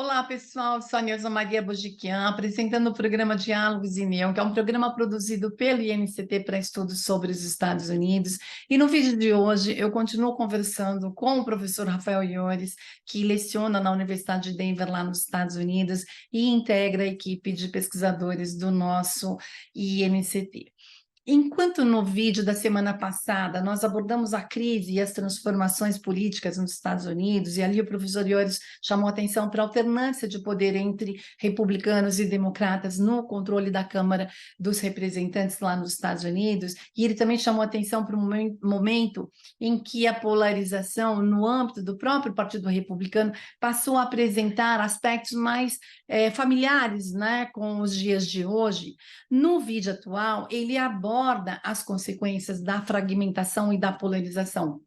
Olá, pessoal. Sou a Neuza Maria Bojiquian, apresentando o programa Diálogos e Neon, que é um programa produzido pelo INCT para estudos sobre os Estados Unidos. E no vídeo de hoje, eu continuo conversando com o professor Rafael Iores, que leciona na Universidade de Denver, lá nos Estados Unidos, e integra a equipe de pesquisadores do nosso INCT. Enquanto no vídeo da semana passada nós abordamos a crise e as transformações políticas nos Estados Unidos, e ali o professor Iores chamou atenção para a alternância de poder entre republicanos e democratas no controle da Câmara dos Representantes lá nos Estados Unidos, e ele também chamou atenção para um momento em que a polarização no âmbito do próprio Partido Republicano passou a apresentar aspectos mais familiares, né, com os dias de hoje. No vídeo atual, ele aborda as consequências da fragmentação e da polarização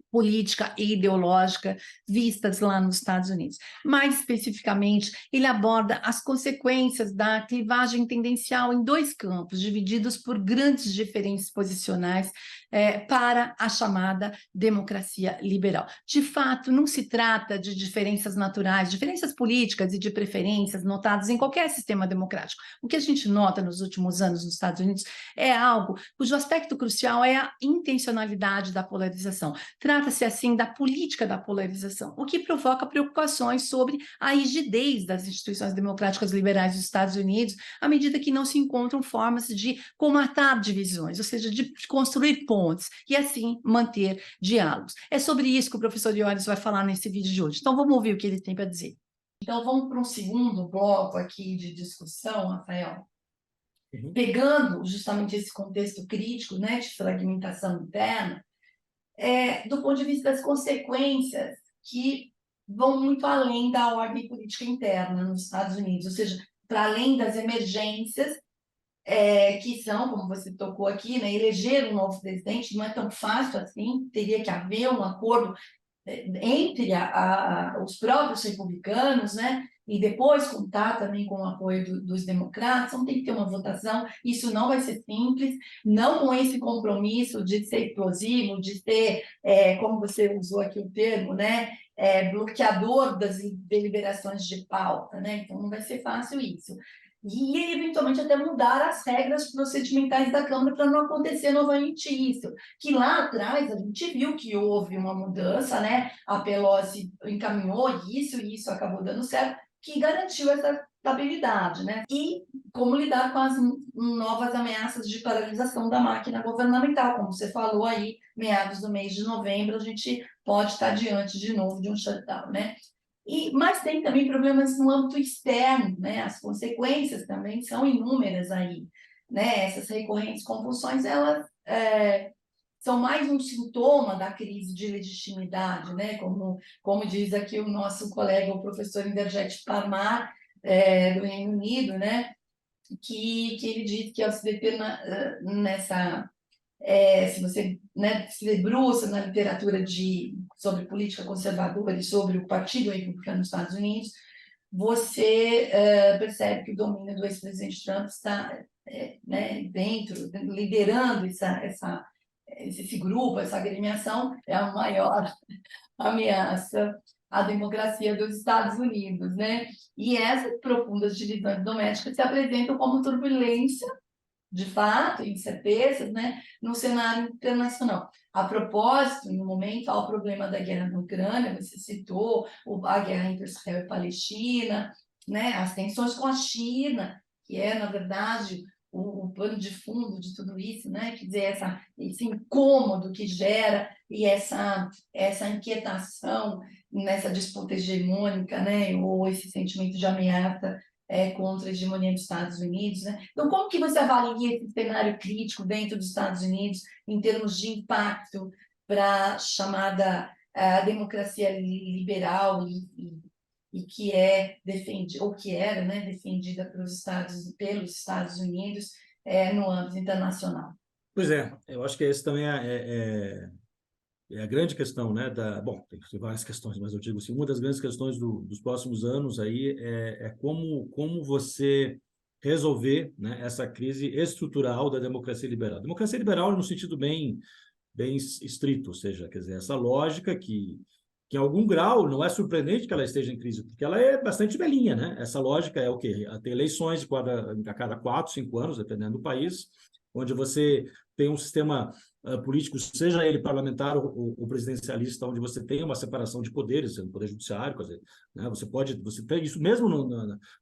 política e ideológica vistas lá nos Estados Unidos. Mais especificamente, ele aborda as consequências da clivagem tendencial em dois campos, divididos por grandes diferenças posicionais para a chamada democracia liberal. De fato, não se trata de diferenças naturais, diferenças políticas e de preferências notadas em qualquer sistema democrático. O que a gente nota nos últimos anos nos Estados Unidos é algo cujo aspecto crucial é a intencionalidade da polarização. Trata-se, assim, da política da polarização, o que provoca preocupações sobre a rigidez das instituições democráticas liberais dos Estados Unidos, à medida que não se encontram formas de comatar divisões, ou seja, de construir pontes e, assim, manter diálogos. É sobre isso que o professor Iores vai falar nesse vídeo de hoje. Então, vamos ouvir o que ele tem para dizer. Então, vamos para um segundo bloco aqui de discussão, Rafael. Pegando justamente esse contexto crítico, né, de fragmentação interna, do ponto de vista das consequências que vão muito além da ordem política interna nos Estados Unidos, ou seja, para além das emergências, que são, como você tocou aqui, né, eleger um novo presidente não é tão fácil assim, teria que haver um acordo entre os próprios republicanos, né, e depois contar também com o apoio dos democratas, então tem que ter uma votação, isso não vai ser simples, não com esse compromisso de ser explosivo, de ser, como você usou aqui o termo, né, bloqueador das deliberações de pauta, né, então não vai ser fácil isso. E, eventualmente, até mudar as regras procedimentais da Câmara para não acontecer novamente isso, que lá atrás a gente viu que houve uma mudança, né? A Pelosi encaminhou isso e isso acabou dando certo, que garantiu essa estabilidade, né? E como lidar com as novas ameaças de paralisação da máquina governamental, como você falou aí, meados do mês de novembro, a gente pode estar diante de novo de um shutdown, né? Mas tem também problemas no âmbito externo, né? As consequências também são inúmeras aí, né? Essas recorrentes convulsões, elas são mais um sintoma da crise de legitimidade, né? Como diz aqui o nosso colega, o professor Inderjet Parmar, do Reino Unido, né? Que ele diz que ao se deter nessa... se você, né, se debruça na literatura sobre política conservadora e sobre o Partido Republicano nos Estados Unidos, você percebe que o domínio do ex-presidente Trump está né, liderando esse grupo, essa agremiação, é a maior ameaça à democracia dos Estados Unidos, né? E essas profundas divisões domésticas se apresentam como turbulência, de fato, incertezas, né, no cenário internacional. A propósito, no momento, há o problema da guerra na Ucrânia, você citou a guerra entre Israel e Palestina, né, as tensões com a China, que é, na verdade, o pano de fundo de tudo isso, né, quer dizer, esse incômodo que gera e essa inquietação nessa disputa hegemônica, né, ou esse sentimento de ameaça contra a hegemonia dos Estados Unidos, né? Então, como que você avalia esse cenário crítico dentro dos Estados Unidos em termos de impacto para a chamada democracia liberal e que é defendida, ou que era, né, defendida pelos Estados Unidos no âmbito internacional? Pois é, eu acho que esse também é a grande questão, né? Bom, tem várias questões, mas eu digo assim, uma das grandes questões dos próximos anos aí é como você resolver, né, essa crise estrutural da democracia liberal. Democracia liberal no sentido bem estrito, ou seja, quer dizer, essa lógica que que em algum grau não é surpreendente que ela esteja em crise, porque ela é bastante velhinha, né? Essa lógica é o quê? Ter eleições a cada 4, 5 anos, dependendo do país, onde você tem um sistema político, seja ele parlamentar ou presidencialista, onde você tem uma separação de poderes, no poder judiciário, quer dizer, né? Você tem isso mesmo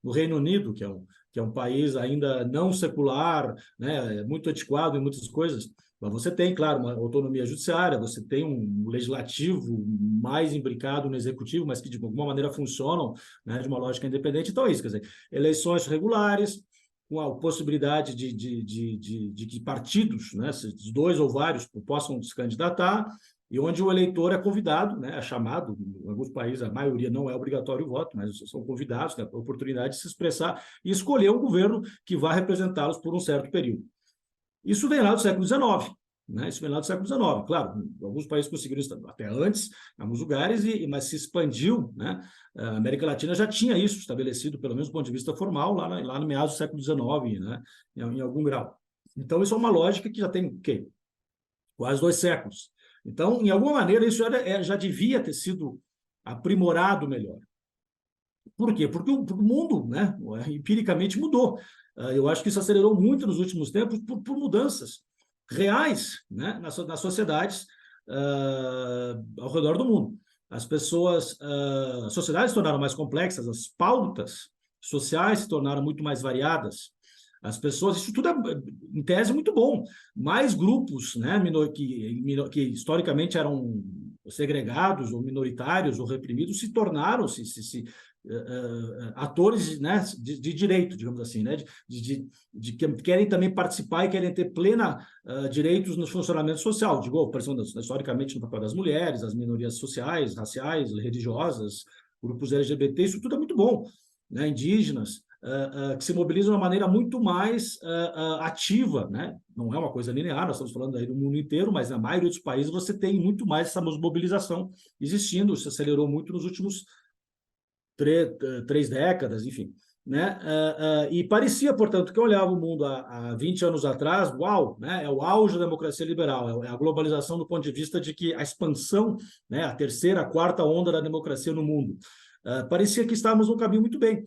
no Reino Unido, que é um país ainda não secular, né? Muito antiquado em muitas coisas. Mas você tem, claro, uma autonomia judiciária, você tem um legislativo mais imbricado no executivo, mas que de alguma maneira funcionam, né, de uma lógica independente. Então é isso, quer dizer, eleições regulares, com a possibilidade de que partidos, né, dois ou vários, possam se candidatar, e onde o eleitor é convidado, né, é chamado, em alguns países a maioria não é obrigatório o voto, mas são convidados, né, a oportunidade de se expressar e escolher um governo que vai representá-los por um certo período. Isso vem lá do século XIX, né? Isso vem lá do século XIX. Claro, alguns países conseguiram até antes, em alguns lugares, mas se expandiu, né? A América Latina já tinha isso estabelecido, pelo menos do ponto de vista formal, lá no meados do século XIX, né? Em algum grau. Então, isso é uma lógica que já tem, o quê? Quase 2 séculos. Então, em alguma maneira, isso já devia ter sido aprimorado melhor. Por quê? Porque o mundo, né, empiricamente mudou. Eu acho que isso acelerou muito nos últimos tempos por mudanças reais, né, nas sociedades ao redor do mundo. As sociedades se tornaram mais complexas, as pautas sociais se tornaram muito mais variadas. As pessoas, isso tudo é, em tese, muito bom. Mais grupos, né, que historicamente eram segregados ou minoritários ou reprimidos se tornaram atores, né, de direito, digamos assim, né, de que querem também participar e querem ter plena direitos no funcionamento social. Digo, historicamente no papel das mulheres, as minorias sociais, raciais, religiosas, grupos LGBT, isso tudo é muito bom, né, indígenas, que se mobilizam de uma maneira muito mais ativa, né? Não é uma coisa linear, nós estamos falando aí do mundo inteiro, mas na maioria dos países você tem muito mais essa mobilização existindo, se acelerou muito nos últimos 3 décadas, enfim. Né? E parecia, portanto, que eu olhava o mundo há 20 anos atrás, uau, né? É o auge da democracia liberal, é a globalização do ponto de vista de que a expansão, né? A terceira, a quarta onda da democracia no mundo. Parecia que estávamos num caminho muito bem.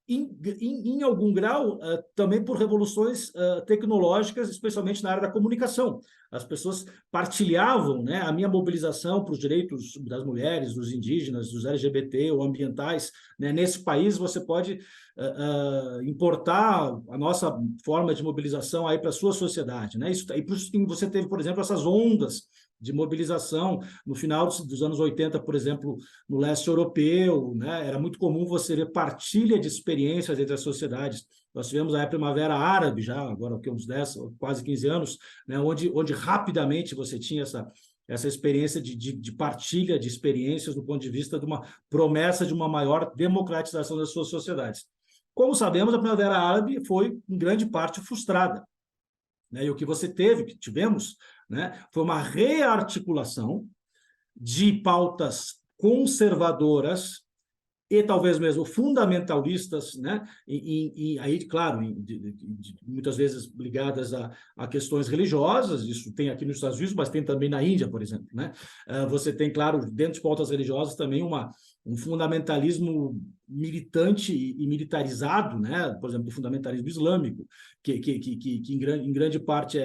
Em algum grau, também por revoluções tecnológicas, especialmente na área da comunicação. As pessoas partilhavam, né, a minha mobilização para os direitos das mulheres, dos indígenas, dos LGBT ou ambientais. Né? Nesse país, você pode importar a nossa forma de mobilização aí para a sua sociedade. Né? Isso, e você teve, por exemplo, essas ondas de mobilização no final dos anos 80, por exemplo, no leste europeu, né? Era muito comum você ver partilha de experiências entre as sociedades. Nós tivemos a Primavera Árabe, já agora uns 10, quase 15 anos, né? onde rapidamente você tinha essa experiência de partilha de experiências do ponto de vista de uma promessa de uma maior democratização das suas sociedades. Como sabemos, a Primavera Árabe foi, em grande parte, frustrada. Né? E o que tivemos, né, foi uma rearticulação de pautas conservadoras e talvez mesmo fundamentalistas, né? E aí, claro, muitas vezes ligadas a questões religiosas, isso tem aqui nos Estados Unidos, mas tem também na Índia, por exemplo, né? Você tem, claro, dentro de pautas religiosas também um fundamentalismo militante e militarizado, né? Por exemplo, o fundamentalismo islâmico, que em grande parte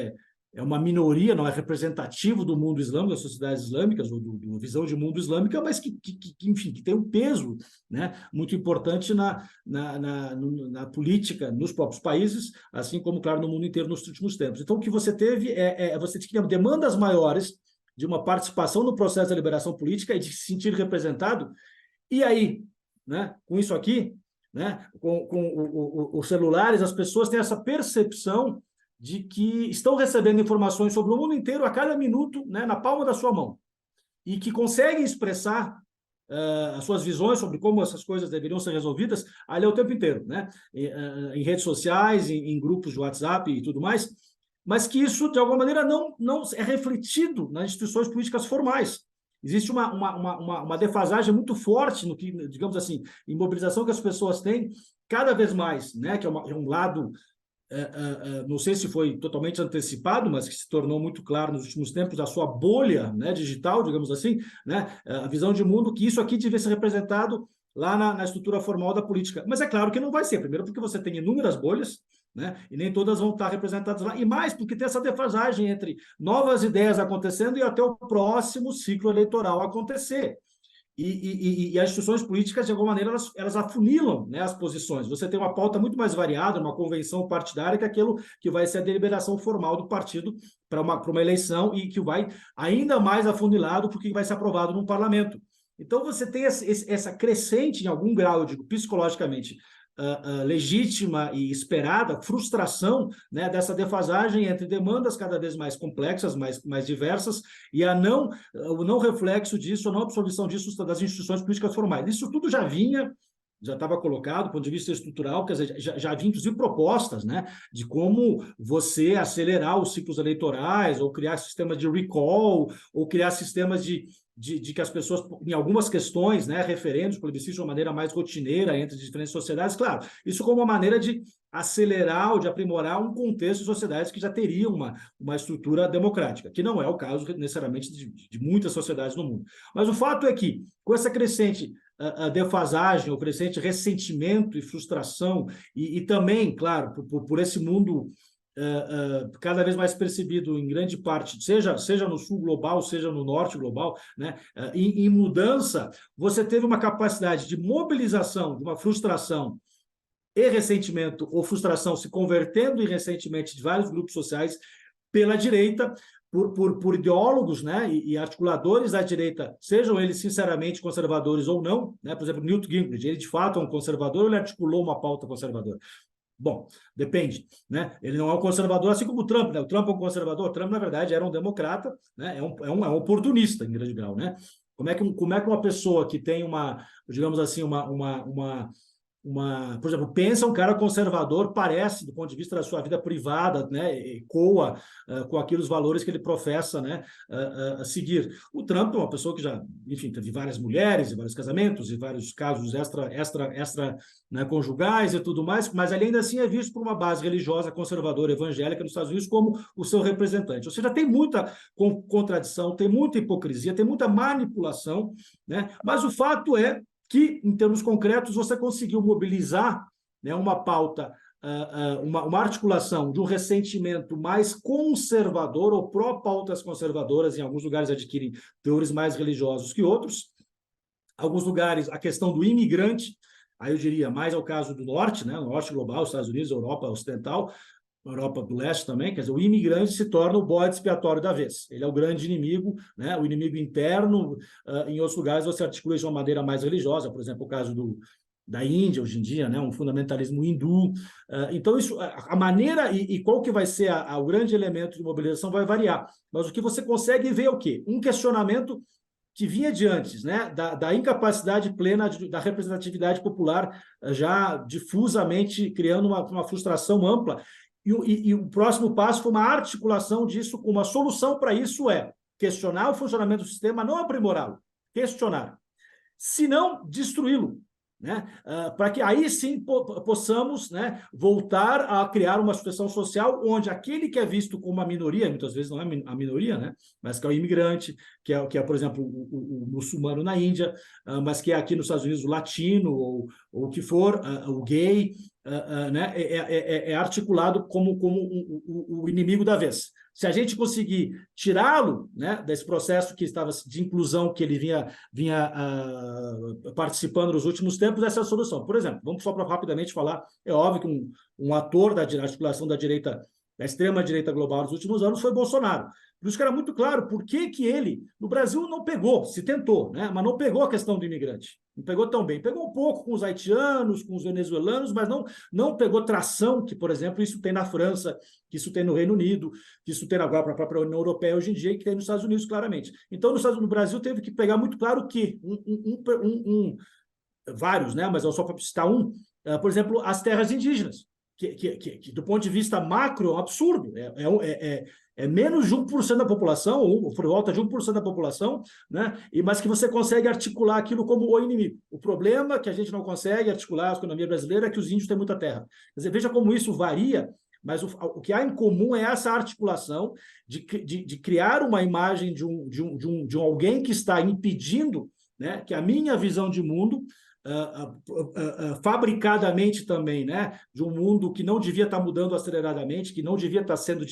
é uma minoria, não é representativo do mundo islâmico, das sociedades islâmicas, ou da visão de mundo islâmica, mas enfim, que tem um peso, né, muito importante na política, nos próprios países, assim como, claro, no mundo inteiro nos últimos tempos. Então, o que você teve você tinha demandas maiores de uma participação no processo da liberação política e de se sentir representado. E aí, né, com isso aqui, né, com os celulares, as pessoas têm essa percepção de que estão recebendo informações sobre o mundo inteiro a cada minuto, né, na palma da sua mão, e que conseguem expressar as suas visões sobre como essas coisas deveriam ser resolvidas ali o tempo inteiro, né? Em redes sociais, em grupos de WhatsApp e tudo mais, mas que isso, de alguma maneira, não é refletido nas instituições políticas formais. Existe uma defasagem muito forte no que, digamos assim, em mobilização que as pessoas têm cada vez mais, né? Que é um lado não sei se foi totalmente antecipado, mas que se tornou muito claro nos últimos tempos, a sua bolha, né, digital, digamos assim, né, a visão de mundo que isso aqui devia ser representado lá na estrutura formal da política. Mas é claro que não vai ser, primeiro porque você tem inúmeras bolhas, né, e nem todas vão estar representadas lá, e mais porque tem essa defasagem entre novas ideias acontecendo e até o próximo ciclo eleitoral acontecer. E as instituições políticas, de alguma maneira, elas afunilam, né, as posições. Você tem uma pauta muito mais variada, uma convenção partidária, que é aquilo que vai ser a deliberação formal do partido para uma eleição e que vai ainda mais afunilado porque vai ser aprovado no parlamento. Então, você tem essa crescente, em algum grau, eu digo, psicologicamente, legítima e esperada frustração, né, dessa defasagem entre demandas cada vez mais complexas, mais diversas, e o não reflexo disso, a não absorção disso das instituições políticas formais. Isso tudo já estava colocado do ponto de vista estrutural, quer dizer, já havia, inclusive, propostas, né, de como você acelerar os ciclos eleitorais, ou criar sistemas de recall, ou criar sistemas de que as pessoas, em algumas questões, né, referendos, plebiscitos de uma maneira mais rotineira entre diferentes sociedades, claro, isso como uma maneira de acelerar ou de aprimorar um contexto de sociedades que já teriam uma estrutura democrática, que não é o caso necessariamente de muitas sociedades no mundo. Mas o fato é que, com essa crescente a defasagem, o crescente ressentimento e frustração, e também, claro, por esse mundo cada vez mais percebido em grande parte, seja no sul global, seja no norte global, né, em mudança, você teve uma capacidade de mobilização, de uma frustração e ressentimento, ou frustração se convertendo em ressentimento de vários grupos sociais pela direita, por ideólogos, né, e articuladores da direita, sejam eles sinceramente conservadores ou não, né? Por exemplo, Newt Gingrich, ele de fato é um conservador, ele articulou uma pauta conservadora. Bom, depende, né? Ele não é um conservador, assim como o Trump, né? O Trump é um conservador, o Trump, na verdade, era um democrata, né? É um oportunista, em grande grau, né? Como é que uma pessoa que tem digamos assim, por exemplo, pensa um cara conservador, parece, do ponto de vista da sua vida privada, né, ecoa com aqueles valores que ele professa, né, a seguir. O Trump é uma pessoa que já, enfim, teve várias mulheres, e vários casamentos, e vários casos extra, né, conjugais e tudo mais, mas ele ainda assim é visto por uma base religiosa, conservadora, evangélica nos Estados Unidos como o seu representante. Ou seja, tem muita contradição, tem muita hipocrisia, tem muita manipulação, né, mas o fato é que, em termos concretos, você conseguiu mobilizar, né, uma pauta, uma articulação de um ressentimento mais conservador, ou pró-pautas conservadoras, em alguns lugares adquirem teores mais religiosos que outros, alguns lugares a questão do imigrante, aí eu diria mais ao caso do norte, né, norte global, Estados Unidos, Europa ocidental, Europa do Leste também, quer dizer, o imigrante se torna o bode expiatório da vez. Ele é o grande inimigo, né? O inimigo interno. Em outros lugares você articula isso de uma maneira mais religiosa, por exemplo, o caso da Índia, hoje em dia, né? Um fundamentalismo hindu. Então, isso, a maneira e qual que vai ser o grande elemento de mobilização vai variar. Mas o que você consegue ver é o quê? Um questionamento que vinha de antes, né, da incapacidade plena da representatividade popular, já difusamente criando uma frustração ampla. E o próximo passo foi uma articulação disso, com uma solução para isso questionar o funcionamento do sistema, não aprimorá-lo, questionar, se não destruí-lo, né? Para que aí sim possamos, né, voltar a criar uma situação social onde aquele que é visto como uma minoria, muitas vezes não é a minoria, né, mas que é o imigrante, que é por exemplo, o muçulmano na Índia, mas que é aqui nos Estados Unidos o latino, ou o que for, o gay, né, é articulado como o inimigo da vez. Se a gente conseguir tirá-lo, né, desse processo que estava de inclusão que ele vinha participando nos últimos tempos, essa é a solução. Por exemplo, vamos só para rapidamente falar, é óbvio que um ator da articulação da direita, da extrema-direita global nos últimos anos foi Bolsonaro. Por isso que era muito claro por que ele, no Brasil, não pegou, se tentou, né, mas não pegou a questão do imigrante. Não pegou tão bem. Pegou um pouco com os haitianos, com os venezuelanos, mas não pegou tração, que, por exemplo, isso tem na França, que isso tem no Reino Unido, que isso tem agora para a própria União Europeia hoje em dia, e que tem nos Estados Unidos, claramente. Então, no Brasil, teve que pegar muito claro que vários, né, mas eu só para citar por exemplo, as terras indígenas, que do ponto de vista macro é um absurdo, é menos de 1% da população, ou por volta de 1% da população, né? Mas que você consegue articular aquilo como o inimigo. O problema que a gente não consegue articular a economia brasileira é que os índios têm muita terra. Quer dizer, veja como isso varia mas o que há em comum é essa articulação de criar uma imagem de alguém que está impedindo, né, que a minha visão de mundo, fabricadamente também, né, de um mundo que não devia estar mudando aceleradamente, que não devia estar sendo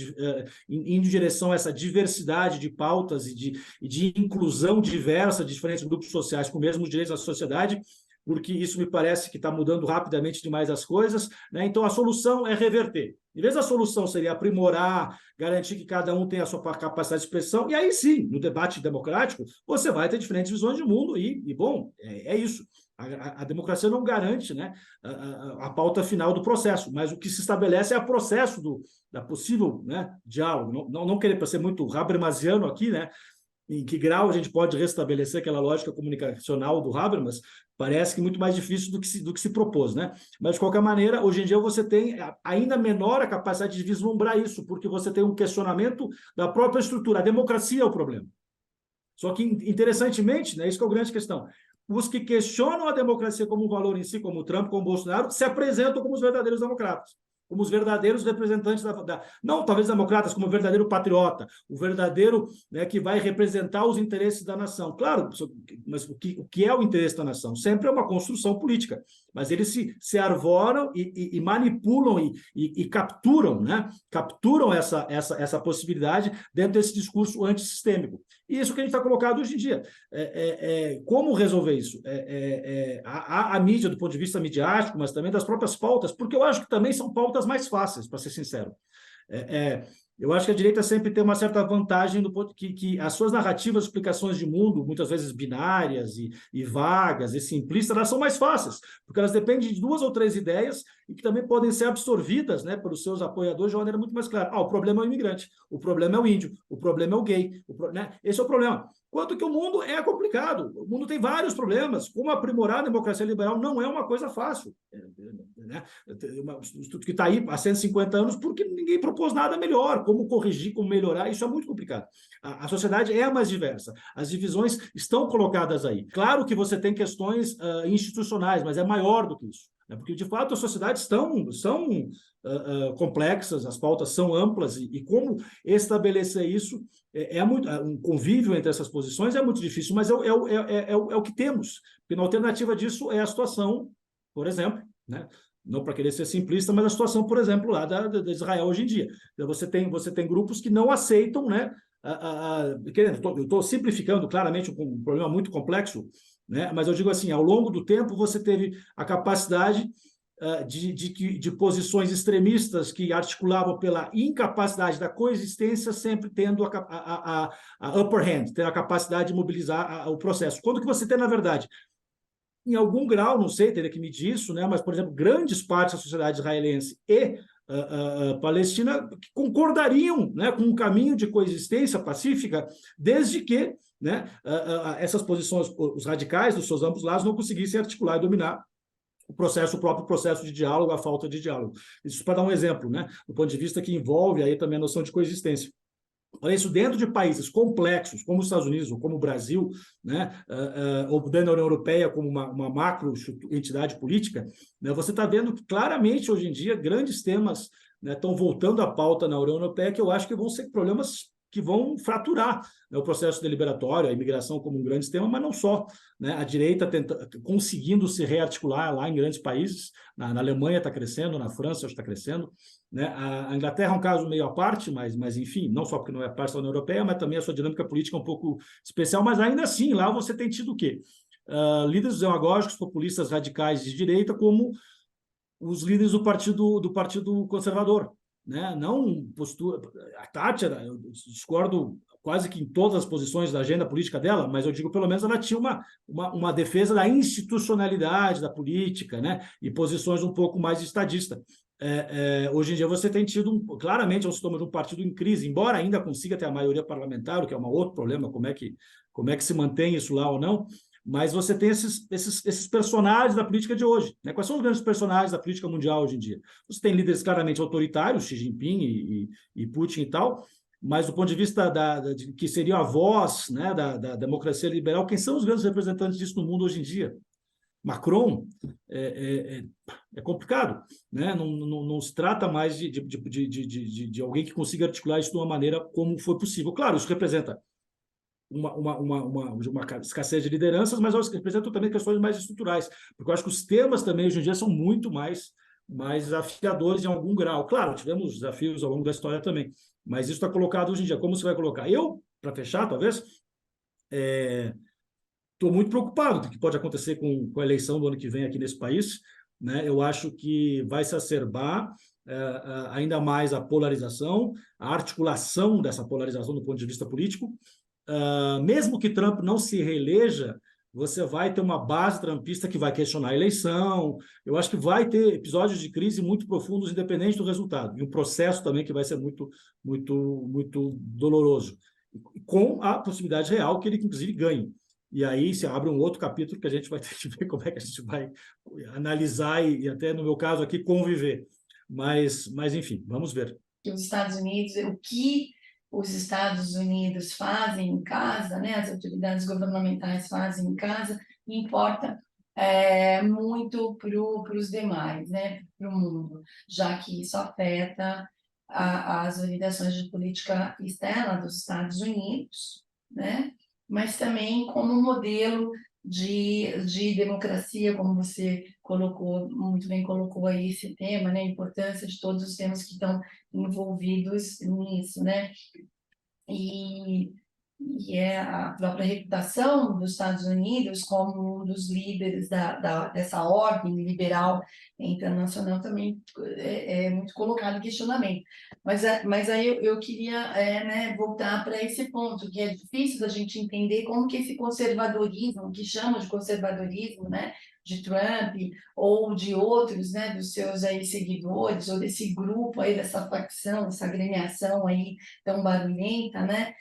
indo em direção a essa diversidade de pautas e de inclusão diversa de diferentes grupos sociais com mesmos direitos na sociedade, porque isso me parece que está mudando rapidamente demais as coisas, né? Então, a solução é reverter. Em vez da solução seria aprimorar, garantir que cada um tenha a sua capacidade de expressão, e aí sim, no debate democrático, você vai ter diferentes visões de mundo, e bom, é isso. A democracia não garante, né, a pauta final do processo, mas o que se estabelece é o processo da possível, né, diálogo. Não querer ser muito habermasiano aqui, né, em que grau a gente pode restabelecer aquela lógica comunicacional do Habermas, parece que muito mais difícil do que se propôs, né? Mas, de qualquer maneira, hoje em dia você tem ainda menor a capacidade de vislumbrar isso, porque você tem um questionamento da própria estrutura. A democracia é o problema. Só que, interessantemente, né, isso que é a grande questão, os que questionam a democracia como um valor em si, como o Trump, como o Bolsonaro, se apresentam como os verdadeiros democratas, como os verdadeiros representantes não talvez democratas, como o verdadeiro patriota, o verdadeiro, né, que vai representar os interesses da nação. Claro, mas o que é o interesse da nação? Sempre é uma construção política, mas eles se arvoram e manipulam e capturam, né? Capturam essa possibilidade dentro desse discurso antissistêmico. E isso que a gente está colocado hoje em dia. Como resolver isso? A mídia, do ponto de vista midiático, mas também das próprias pautas, porque eu acho que também são pautas mais fáceis, para ser sincero. Eu acho que a direita sempre tem uma certa vantagem do ponto que as suas narrativas, explicações de mundo, muitas vezes binárias e vagas e simplistas, elas são mais fáceis, porque elas dependem de 2 ou 3 ideias e que também podem ser absorvidas, né, pelos seus apoiadores de uma maneira muito mais clara. O problema é o imigrante, o problema é o índio, o problema é o gay, né? Esse é o problema. Quanto que o mundo é complicado, o mundo tem vários problemas. Como aprimorar a democracia liberal não é uma coisa fácil, né? Um estudo que está aí há 150 anos porque ninguém propôs nada melhor. Como corrigir, como melhorar, isso é muito complicado. A sociedade é mais diversa, as divisões estão colocadas aí. Claro que você tem questões institucionais, mas é maior do que isso, né? Porque, de fato, as sociedades são complexas, as pautas são amplas, e como estabelecer isso um convívio entre essas posições é muito difícil, mas é o que temos, porque a alternativa disso é a situação, por exemplo, né? Não para querer ser simplista, mas a situação, por exemplo, lá de Israel hoje em dia. Então, você tem grupos que não aceitam, né? Eu estou simplificando claramente um problema muito complexo, né? Mas eu digo assim, ao longo do tempo você teve a capacidade de posições extremistas que articulavam pela incapacidade da coexistência, sempre tendo a upper hand, ter a capacidade de mobilizar o processo. Quando que você tem, na verdade, em algum grau, não sei, teria que medir isso, né? Mas, por exemplo, grandes partes da sociedade israelense e palestina que concordariam, né, com um caminho de coexistência pacífica, desde que, né, essas posições, os radicais dos seus ambos lados, não conseguissem articular e dominar o próprio processo de diálogo, a falta de diálogo. Isso para dar um exemplo, né, do ponto de vista que envolve aí também a noção de coexistência. Olha, isso dentro de países complexos, como os Estados Unidos, ou como o Brasil, né, ou dentro da União Europeia, como uma macro entidade política, né, você está vendo que claramente, hoje em dia, grandes temas, né, estão voltando à pauta na União Europeia, que eu acho que vão ser problemas que vão fraturar, né, o processo deliberatório, a imigração como um grande tema, mas não só, né, a direita conseguindo se rearticular lá em grandes países, na Alemanha está crescendo, na França está crescendo, né? A Inglaterra é um caso meio à parte, mas enfim, não só porque não é parte da União Europeia, mas também a sua dinâmica política é um pouco especial, mas ainda assim, lá você tem tido o quê? Líderes demagógicos, populistas radicais de direita, como os líderes do Partido Conservador, né? Não postura. A Thatcher, eu discordo quase que em todas as posições da agenda política dela, mas eu digo, pelo menos, ela tinha uma defesa da institucionalidade da política, né? E posições um pouco mais estadistas. Hoje em dia você tem tido, claramente, um sintoma de um partido em crise, embora ainda consiga ter a maioria parlamentar, o que é um outro problema, como é que se mantém isso lá ou não, mas você tem esses personagens da política de hoje, né? Quais são os grandes personagens da política mundial hoje em dia? Você tem líderes claramente autoritários, Xi Jinping e Putin e tal, mas do ponto de vista de que seria a voz, né, da democracia liberal, quem são os grandes representantes disso no mundo hoje em dia? Macron, é complicado, né? Não se trata mais de alguém que consiga articular isso de uma maneira como foi possível. Claro, isso representa uma escassez de lideranças, mas representa também questões mais estruturais, porque eu acho que os temas também hoje em dia são muito mais desafiadores em algum grau. Claro, tivemos desafios ao longo da história também, mas isso está colocado hoje em dia. Como você vai colocar? Eu, para fechar, talvez, estou muito preocupado com o que pode acontecer com a eleição do ano que vem aqui nesse país, né? Eu acho que vai se acerbar ainda mais a polarização, a articulação dessa polarização do ponto de vista político. Mesmo que Trump não se reeleja, você vai ter uma base trumpista que vai questionar a eleição. Eu acho que vai ter episódios de crise muito profundos, independente do resultado, e um processo também que vai ser muito, muito, muito doloroso, com a possibilidade real que ele, inclusive, ganhe. E aí se abre um outro capítulo que a gente vai ter que ver como é que a gente vai analisar e até, no meu caso aqui, conviver. Mas enfim, vamos ver. Os Estados Unidos, o que os Estados Unidos fazem em casa, né, as autoridades governamentais fazem em casa, importa muito para os demais, né, para o mundo, já que isso afeta as orientações de política externa dos Estados Unidos, né, mas também como modelo de democracia, como você colocou, muito bem colocou aí esse tema, né, a importância de todos os temas que estão envolvidos nisso, né, e é a própria reputação dos Estados Unidos como um dos líderes dessa ordem liberal internacional também é muito colocado em questionamento. Mas aí eu queria né, voltar para esse ponto, que é difícil da gente entender como que esse conservadorismo, que chama de conservadorismo, né, de Trump ou de outros, né, dos seus aí seguidores, ou desse grupo aí, dessa facção, essa agremiação aí tão barulhenta, né,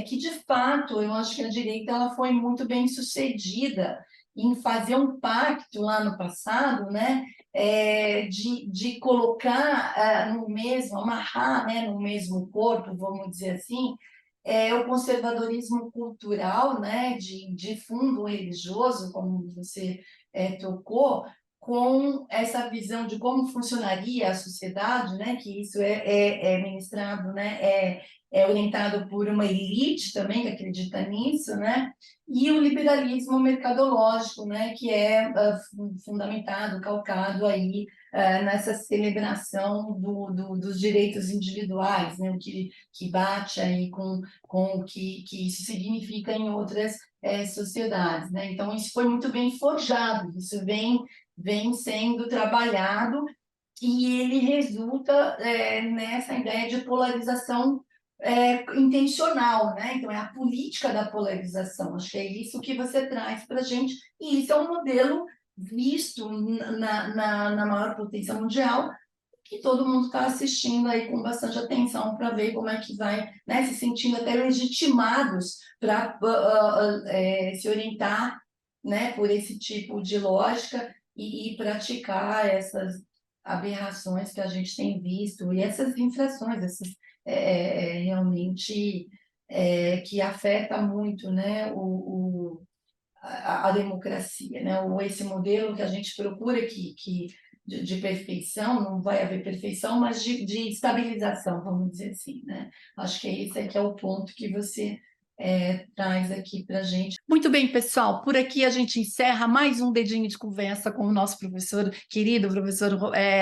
que, de fato, eu acho que a direita ela foi muito bem sucedida em fazer um pacto lá no passado, né, de colocar no mesmo, amarrar, né, no mesmo corpo, vamos dizer assim, o conservadorismo cultural, né, de fundo religioso, como você tocou, com essa visão de como funcionaria a sociedade, né, que isso é ministrado, né, é orientado por uma elite também que acredita nisso, né? E o liberalismo mercadológico, né? Que é fundamentado, calcado aí nessa celebração dos direitos individuais, né? O que bate aí com o que isso significa em outras sociedades, né? Então isso foi muito bem forjado, isso vem sendo trabalhado e ele resulta nessa ideia de polarização intencional, né? Então, é a política da polarização. Acho que é isso que você traz para a gente, e isso é um modelo visto na maior potência mundial, que todo mundo está assistindo aí com bastante atenção para ver como é que vai, né? Se sentindo até legitimados para se orientar, né? Por esse tipo de lógica e praticar essas aberrações que a gente tem visto e essas infrações, essas realmente que afeta muito, né, a democracia, né, ou esse modelo que a gente procura que de perfeição, não vai haver perfeição, mas de estabilização, vamos dizer assim, né? Acho que esse aqui é o ponto que você traz aqui para a gente. Muito bem, pessoal, por aqui a gente encerra mais um dedinho de conversa com o nosso professor, querido professor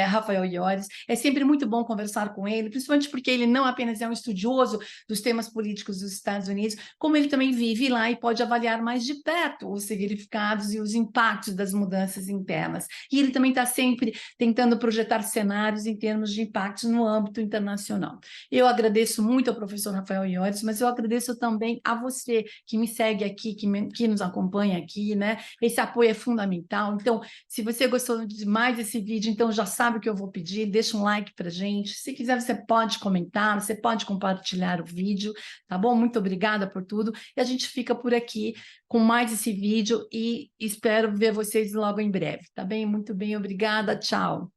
Rafael Iores. É sempre muito bom conversar com ele, principalmente porque ele não apenas é um estudioso dos temas políticos dos Estados Unidos, como ele também vive lá e pode avaliar mais de perto os significados e os impactos das mudanças internas. E ele também está sempre tentando projetar cenários em termos de impactos no âmbito internacional. Eu agradeço muito ao professor Rafael Iores, mas eu agradeço também a você que me segue aqui, que nos acompanha aqui, né? Esse apoio é fundamental. Então, se você gostou de mais desse vídeo, então já sabe o que eu vou pedir, deixa um like pra gente. Se quiser, você pode comentar, você pode compartilhar o vídeo, tá bom? Muito obrigada por tudo. E a gente fica por aqui com mais esse vídeo e espero ver vocês logo em breve, tá bem? Muito bem, obrigada, tchau.